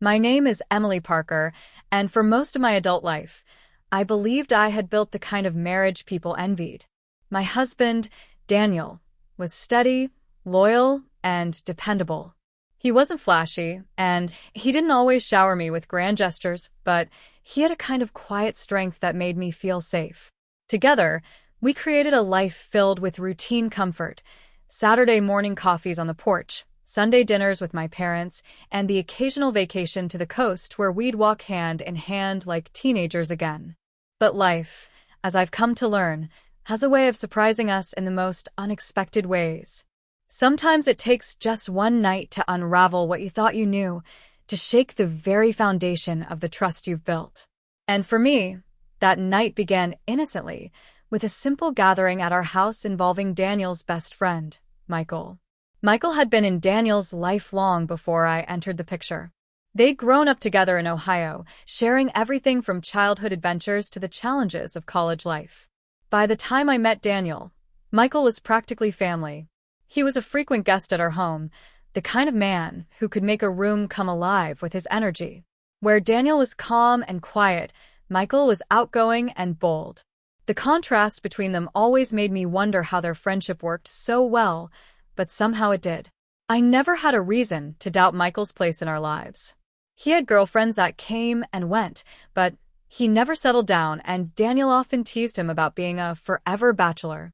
My name is Emily Parker, and for most of my adult life, I believed I had built the kind of marriage people envied. My husband, Daniel, was steady, loyal, and dependable. He wasn't flashy, and he didn't always shower me with grand gestures, but he had a kind of quiet strength that made me feel safe. Together, we created a life filled with routine comfort, Saturday morning coffees on the porch, Sunday dinners with my parents, and the occasional vacation to the coast where we'd walk hand in hand like teenagers again. But life, as I've come to learn, has a way of surprising us in the most unexpected ways. Sometimes it takes just one night to unravel what you thought you knew, to shake the very foundation of the trust you've built. And for me, that night began innocently, with a simple gathering at our house involving Daniel's best friend, Michael. Michael had been in Daniel's life long before I entered the picture. They'd grown up together in Ohio, sharing everything from childhood adventures to the challenges of college life. By the time I met Daniel, Michael was practically family. He was a frequent guest at our home, the kind of man who could make a room come alive with his energy. Where Daniel was calm and quiet, Michael was outgoing and bold. The contrast between them always made me wonder how their friendship worked so well, but somehow it did. I never had a reason to doubt Michael's place in our lives. He had girlfriends that came and went, but he never settled down, and Daniel often teased him about being a forever bachelor.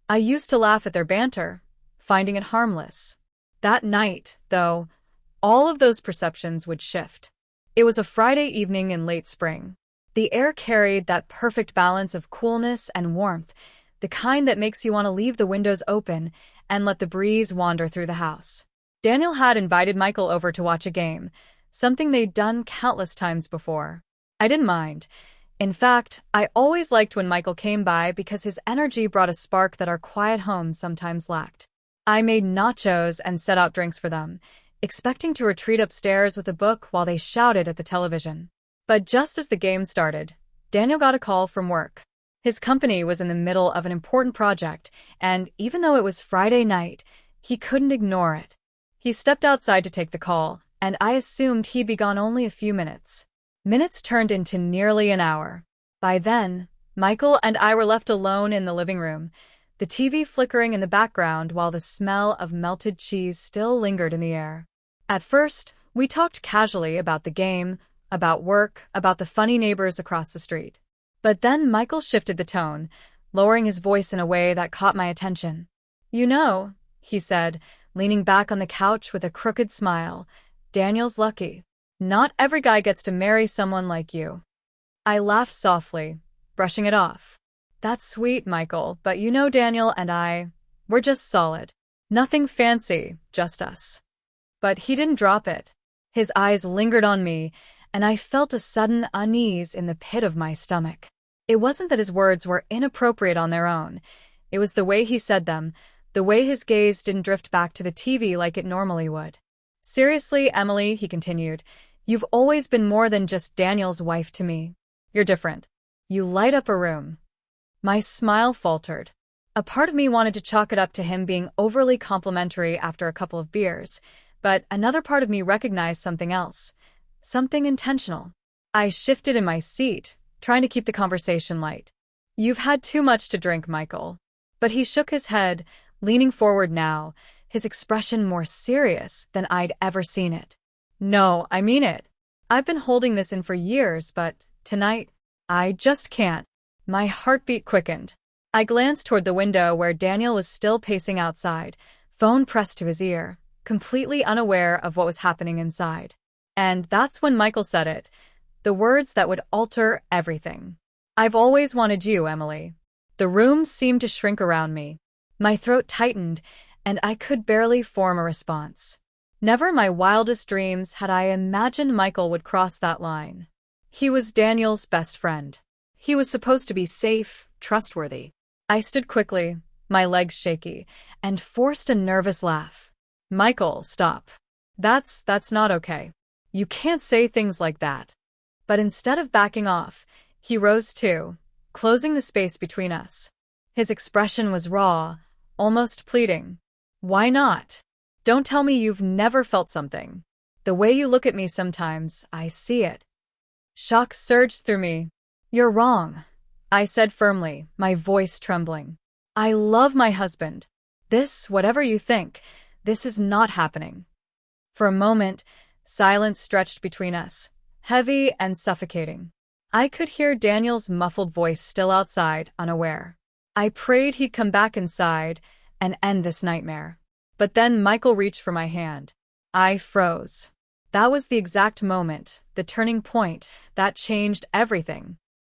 I used to laugh at their banter, finding it harmless. That night, though, all of those perceptions would shift. It was a Friday evening in late spring. The air carried that perfect balance of coolness and warmth, the kind that makes you want to leave the windows open and let the breeze wander through the house. Daniel had invited Michael over to watch a game, something they'd done countless times before. I didn't mind. In fact, I always liked when Michael came by because his energy brought a spark that our quiet home sometimes lacked. I made nachos and set out drinks for them, expecting to retreat upstairs with a book while they shouted at the television. But just as the game started, Daniel got a call from work. His company was in the middle of an important project, and even though it was Friday night, he couldn't ignore it. He stepped outside to take the call, and I assumed he'd be gone only a few minutes. Minutes turned into nearly an hour. By then, Michael and I were left alone in the living room, the TV flickering in the background while the smell of melted cheese still lingered in the air. At first, we talked casually about the game, about work, about the funny neighbors across the street. But then Michael shifted the tone, lowering his voice in a way that caught my attention. "You know," he said, leaning back on the couch with a crooked smile, "Daniel's lucky. Not every guy gets to marry someone like you." I laughed softly, brushing it off. "That's sweet, Michael, but you know Daniel and we're just solid. Nothing fancy, just us." But he didn't drop it. His eyes lingered on me, and I felt a sudden unease in the pit of my stomach. It wasn't that his words were inappropriate on their own. It was the way he said them, the way his gaze didn't drift back to the TV like it normally would. "Seriously, Emily," he continued, "you've always been more than just Daniel's wife to me. You're different. You light up a room." My smile faltered. A part of me wanted to chalk it up to him being overly complimentary after a couple of beers, but another part of me recognized something else, something intentional. I shifted in my seat, trying to keep the conversation light. "You've had too much to drink, Michael." But he shook his head, leaning forward now, his expression more serious than I'd ever seen it. "No, I mean it. I've been holding this in for years, but tonight, I just can't." My heartbeat quickened. I glanced toward the window where Daniel was still pacing outside, phone pressed to his ear, completely unaware of what was happening inside. And that's when Michael said it, the words that would alter everything. "I've always wanted you, Emily." The room seemed to shrink around me. My throat tightened, and I could barely form a response. Never in my wildest dreams had I imagined Michael would cross that line. He was Daniel's best friend. He was supposed to be safe, trustworthy. I stood quickly, my legs shaky, and forced a nervous laugh. "Michael, stop. That's not okay. You can't say things like that." But instead of backing off, he rose too, closing the space between us. His expression was raw, almost pleading. "Why not? Don't tell me you've never felt something." The way you look at me sometimes, I see it. Shock surged through me. You're wrong, I said firmly, my voice trembling. I love my husband. This, whatever you think, this is not happening. For a moment, silence stretched between us, heavy and suffocating. I could hear Daniel's muffled voice still outside, unaware. I prayed he'd come back inside and end this nightmare. But then Michael reached for my hand. I froze. That was the exact moment, the turning point, that changed everything.